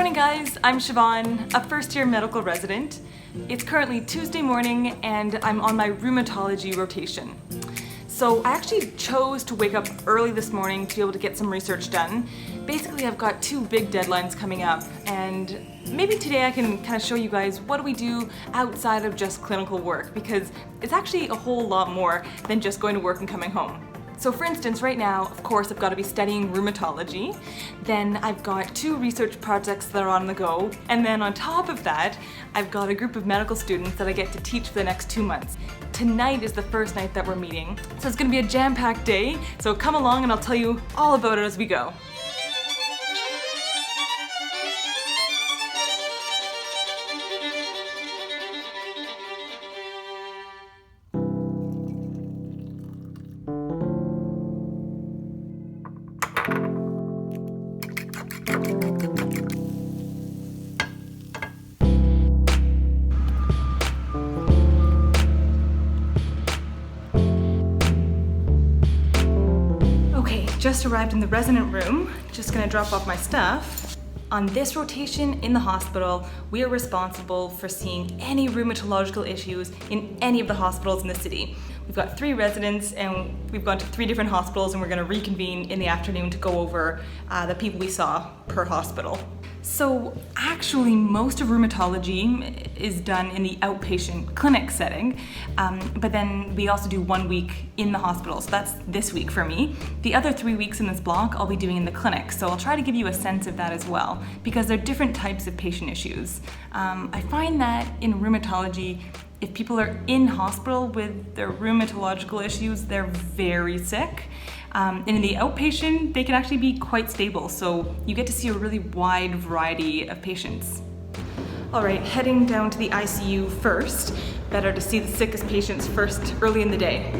morning guys, I'm Siobhan, a first-year medical resident. It's currently Tuesday morning and I'm on my rheumatology rotation. So I actually chose to wake up early this morning to be able to get some research done. Basically I've got two big deadlines coming up and maybe today I can kind of show you guys what do we do outside of just clinical work, because it's actually a whole lot more than just going to work and coming home. So for instance, right now, of course, I've got to be studying rheumatology. Then I've got two research projects that are on the go. And then on top of that, I've got a group of medical students that I get to teach for the next 2 months. Tonight is the first night that we're meeting. So it's gonna be a jam-packed day. So come along and I'll tell you all about it as we go. Just arrived in the resident room, just gonna drop off my stuff. On this rotation in the hospital, we are responsible for seeing any rheumatological issues in any of the hospitals in the city. We've got 3 residents and we've gone to 3 different hospitals and we're gonna reconvene in the afternoon to go over the people we saw per hospital. So actually most of rheumatology is done in the outpatient clinic setting, but then we also do 1 week in the hospital, so that's this week for me. The other 3 weeks in this block I'll be doing in the clinic, so I'll try to give you a sense of that as well, because there are different types of patient issues. I find that in rheumatology, if people are in hospital with their rheumatological issues, they're very sick. And in the outpatient, they can actually be quite stable, so you get to see a really wide variety of patients. All right, heading down to the ICU first. Better to see the sickest patients first early in the day.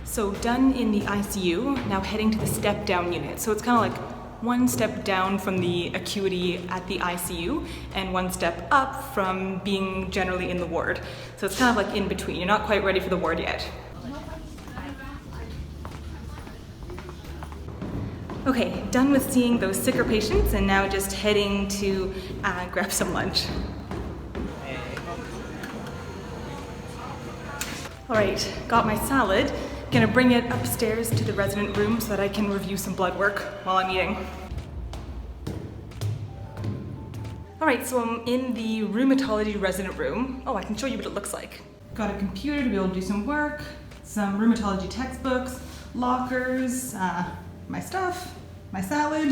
So done in the ICU, now heading to the step-down unit. So it's kind of like 1 step down from the acuity at the ICU and 1 step up from being generally in the ward. So it's kind of like in between. You're not quite ready for the ward yet. Okay, done with seeing those sicker patients and now just heading to grab some lunch. All right, got my salad. Gonna bring it upstairs to the resident room so that I can review some blood work while I'm eating. All right, so I'm in the rheumatology resident room. Oh, I can show you what it looks like. Got a computer to be able to do some work, some rheumatology textbooks, lockers, my stuff, my salad,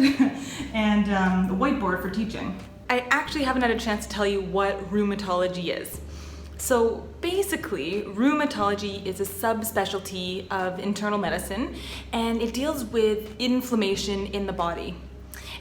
and the whiteboard for teaching. I actually haven't had a chance to tell you what rheumatology is. So basically, rheumatology is a subspecialty of internal medicine, and it deals with inflammation in the body.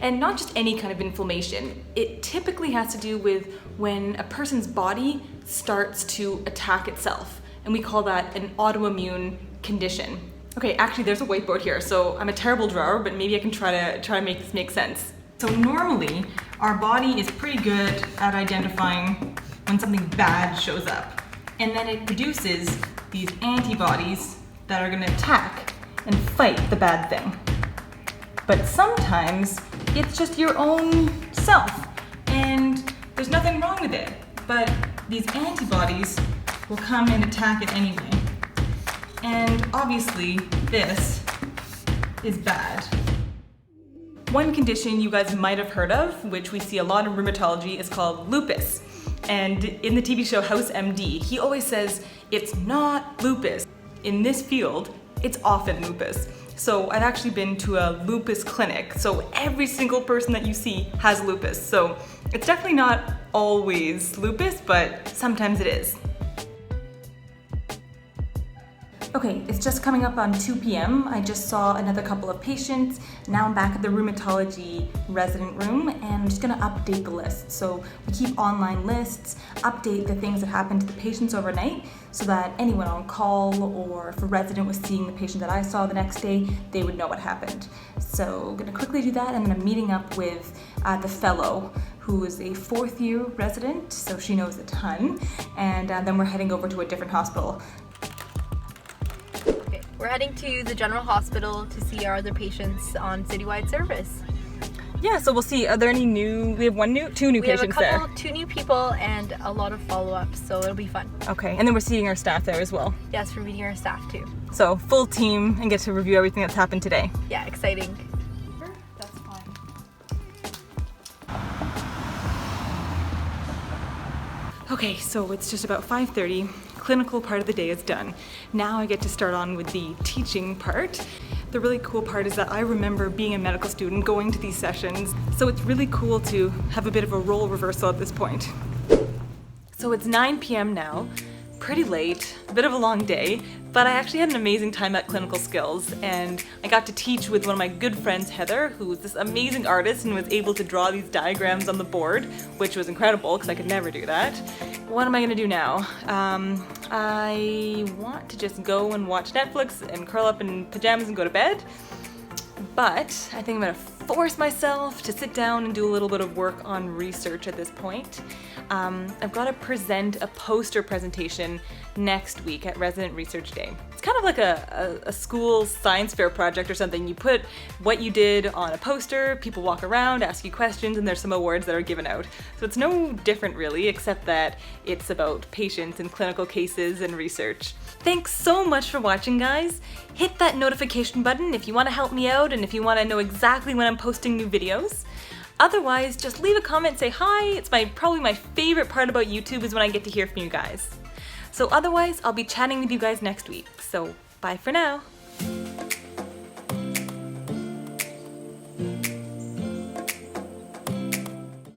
And not just any kind of inflammation. It typically has to do with when a person's body starts to attack itself, and we call that an autoimmune condition. Okay, actually there's a whiteboard here, so I'm a terrible drawer, but maybe I can try to make this make sense. So normally, our body is pretty good at identifying when something bad shows up. And then it produces these antibodies that are gonna attack and fight the bad thing. But sometimes it's just your own self and there's nothing wrong with it. But these antibodies will come and attack it anyway. And obviously this is bad. One condition you guys might have heard of, which we see a lot in rheumatology, is called lupus. And in the TV show House MD, he always says, it's not lupus. In this field, it's often lupus. So I've actually been to a lupus clinic, so every single person that you see has lupus. So it's definitely not always lupus, but sometimes it is. Okay, it's just coming up on 2 p.m. I just saw another couple of patients. Now I'm back at the rheumatology resident room and I'm just gonna update the list. So we keep online lists, update the things that happened to the patients overnight so that anyone on call or if a resident was seeing the patient that I saw the next day, they would know what happened. So I'm gonna quickly do that and then I'm meeting up with the fellow who is a 4th year resident, so she knows a ton. And then we're heading over to a different hospital. Okay, we're heading to the general hospital to see our other patients on citywide service. Yeah, so we'll see. Are there any new? We have two new patients there. We have 2 new people and a lot of follow-ups, so it'll be fun. Okay, and then we're seeing our staff there as well. Yes, we're meeting our staff too. So full team and get to review everything that's happened today. Yeah, exciting. That's fine. Okay, so it's just about 5:30. Clinical part of the day is done. Now I get to start on with the teaching part. The really cool part is that I remember being a medical student going to these sessions, so it's really cool to have a bit of a role reversal at this point. So it's 9 p.m. now, pretty late, a bit of a long day, but I actually had an amazing time at Clinical Skills, and I got to teach with one of my good friends, Heather, who's this amazing artist and was able to draw these diagrams on the board, which was incredible because I could never do that. What am I gonna do now? I want to just go and watch Netflix and curl up in pajamas and go to bed, but I think I'm gonna force myself to sit down and do a little bit of work on research at this point. I've got to present a poster presentation next week at Resident Research Day. It's kind of like a school science fair project or something. You put what you did on a poster, people walk around, ask you questions, and there's some awards that are given out. So it's no different really, except that it's about patients and clinical cases and research. Thanks so much for watching, guys. Hit that notification button if you want to help me out and if you want to know exactly when I'm posting new videos. Otherwise, just leave a comment and say hi. It's probably my favorite part about YouTube is when I get to hear from you guys. So otherwise, I'll be chatting with you guys next week. So bye for now.